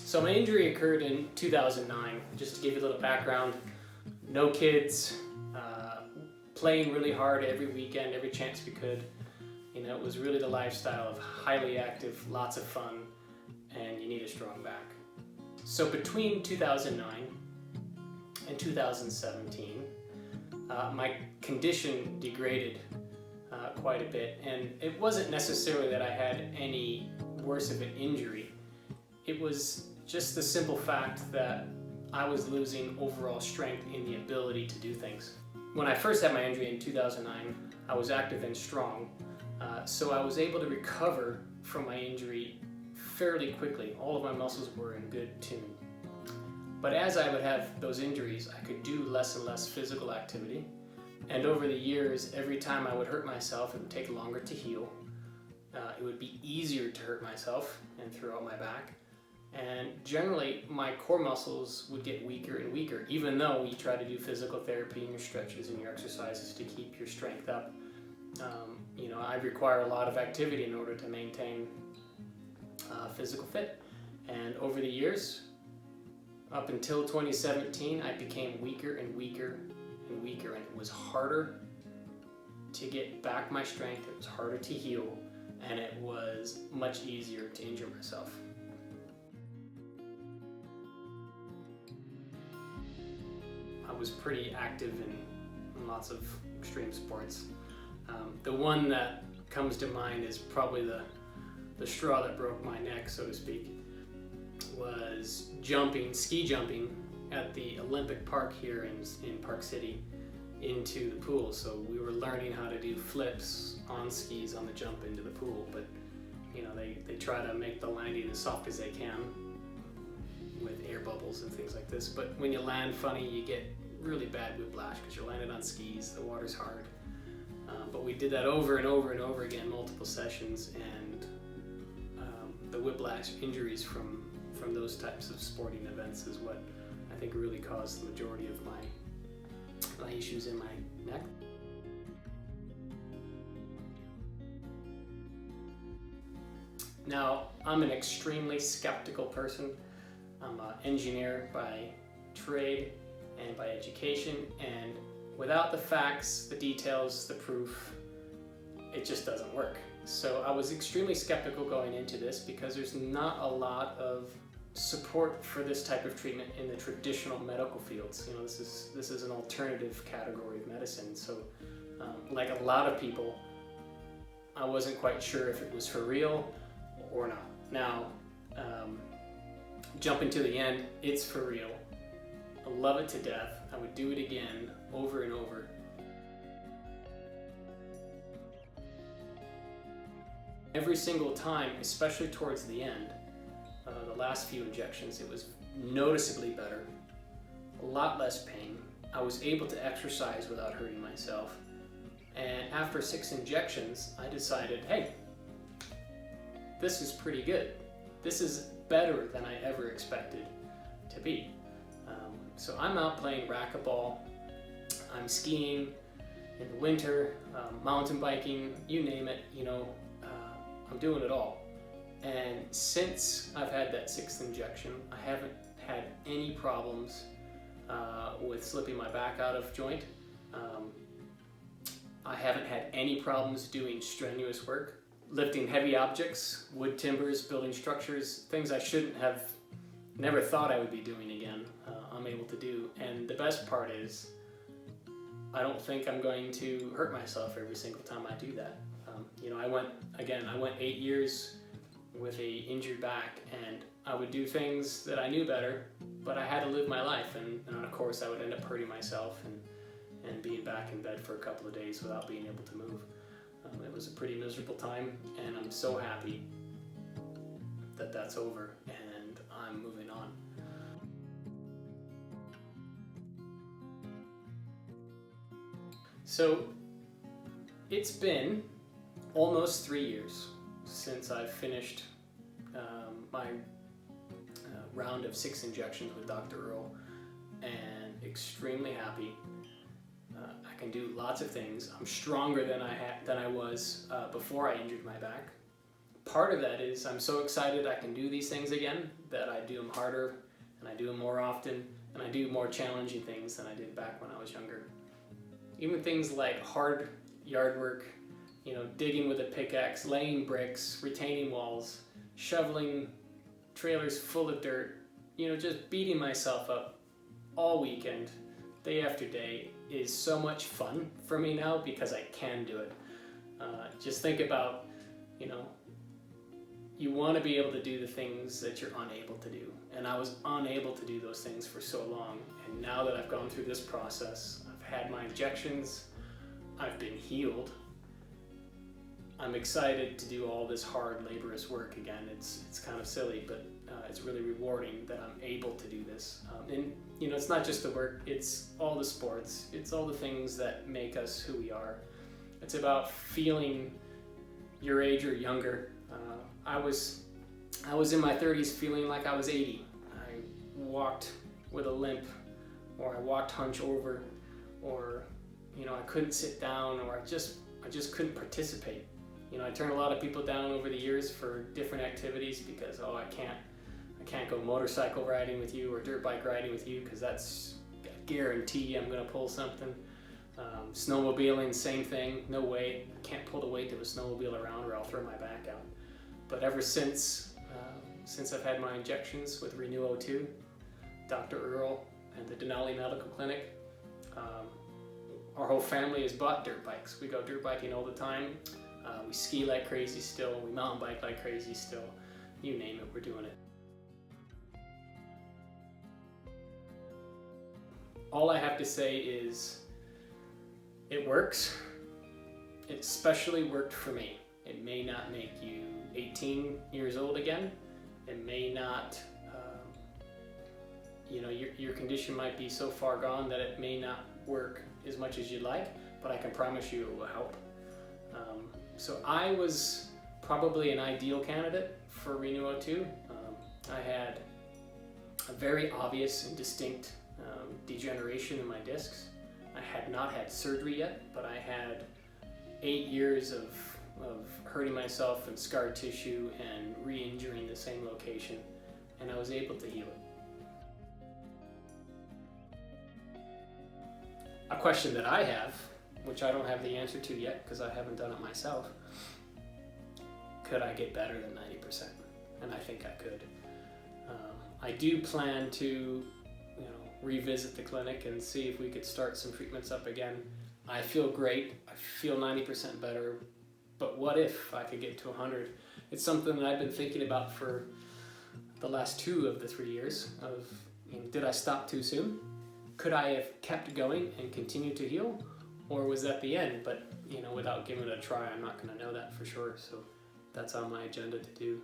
So my injury occurred in 2009. Just to give you a little background, no kids, playing really hard every weekend, every chance we could. You know, it was really the lifestyle of highly active, lots of fun, and you need a strong back. So between 2009 and 2017, my condition degraded quite a bit, and it wasn't necessarily that I had any worse of an injury. It was just the simple fact that I was losing overall strength in the ability to do things. When I first had my injury in 2009, I was active and strong, so I was able to recover from my injury fairly quickly. All of my muscles were in good tune. But as I would have those injuries, I could do less and less physical activity. And over the years, every time I would hurt myself, it would take longer to heal. It would be easier to hurt myself and throw out my back. And generally, my core muscles would get weaker and weaker, even though you try to do physical therapy and your stretches and your exercises to keep your strength up. You know, I require a lot of activity in order to maintain physical fit. And over the years, up until 2017, I became weaker and weaker and weaker, and it was harder to get back my strength, it was harder to heal, and it was much easier to injure myself. I was pretty active in lots of extreme sports. The one that comes to mind is probably the straw that broke my neck, so to speak, was ski jumping at the Olympic Park here in Park City into the pool. So we were learning how to do flips on skis on the jump into the pool, but you know, they try to make the landing as soft as they can with air bubbles and things like this. But when you land funny, you get really bad whiplash because you're landing on skis, the water's hard. But we did that over and over and over again, multiple sessions, and the whiplash injuries from those types of sporting events is what I think really caused the majority of my issues in my neck. Now, I'm an extremely skeptical person. I'm an engineer by trade and by education, and without the facts, the details, the proof, it just doesn't work. So I was extremely skeptical going into this because there's not a lot of support for this type of treatment in the traditional medical fields. You know, this is an alternative category of medicine. So like a lot of people, I wasn't quite sure if it was for real or not. Now, jumping to the end, it's for real. I love it to death. I would do it again over and over. Every single time, especially towards the end, the last few injections, it was noticeably better, a lot less pain. I was able to exercise without hurting myself. And after 6 injections, I decided, hey, this is pretty good. This is better than I ever expected to be. So I'm out playing racquetball, I'm skiing in the winter, mountain biking, you name it, you know, I'm doing it all. And since I've had that 6th injection, I haven't had any problems with slipping my back out of joint. I haven't had any problems doing strenuous work, lifting heavy objects, wood timbers, building structures, things I shouldn't have never thought I would be doing again. I'm able to do. And the best part is, I don't think I'm going to hurt myself every single time I do that. You know, I went 8 years with a injured back, and I would do things that I knew better, but I had to live my life, and of course I would end up hurting myself and being back in bed for a couple of days without being able to move. It was a pretty miserable time, and I'm so happy that that's over and I'm moving on. So it's been almost 3 years since I've finished my round of 6 injections with Dr. Earl, and extremely happy. I can do lots of things. I'm stronger than I was before I injured my back. part of that is I'm so excited I can do these things again that I do them harder and I do them more often and I do more challenging things than I did back when I was younger. Even things like hard yard work, you know, digging with a pickaxe, laying bricks, retaining walls, shoveling trailers full of dirt, you know, just beating myself up all weekend, day after day, is so much fun for me now because I can do it. Just think about, you know, you want to be able to do the things that you're unable to do. And I was unable to do those things for so long. And now that I've gone through this process, I've had my injections, I've been healed, I'm excited to do all this hard, laborious work again. It's kind of silly, but it's really rewarding that I'm able to do this. And you know, it's not just the work, it's all the sports, it's all the things that make us who we are. It's about feeling your age or younger. I was in my 30s feeling like I was 80. I walked with a limp, or I walked hunch over, or you know, I couldn't sit down, or I just couldn't participate. You know, I turned a lot of people down over the years for different activities because, oh, I can't go motorcycle riding with you or dirt bike riding with you because that's a guarantee I'm going to pull something. Snowmobiling, same thing, no way. I can't pull the weight of a snowmobile around or I'll throw my back out. But ever since I've had my injections with RenuO2, Dr. Earl and the Denali Medical Clinic, our whole family has bought dirt bikes. We go dirt biking all the time. We ski like crazy still. We mountain bike like crazy still. You name it, we're doing it. All I have to say is it works. It especially worked for me. It may not make you 18 years old again. It may not, you know, your condition might be so far gone that it may not work as much as you'd like, but I can promise you it will help. So I was probably an ideal candidate for RenuO2. I had a very obvious and distinct degeneration in my discs. I had not had surgery yet, but I had 8 years of hurting myself and scar tissue and re-injuring the same location, and I was able to heal it. A question that I have, which I don't have the answer to yet because I haven't done it myself, could I get better than 90%? And I think I could. I do plan to, you know, revisit the clinic and see if we could start some treatments up again. I feel great. I feel 90% better. But what if I could get to 100? It's something that I've been thinking about for the last 2 of the 3 years of, you know, did I stop too soon? Could I have kept going and continued to heal? Or was that the end? But, you know, without giving it a try, I'm not going to know that for sure. So that's on my agenda to do.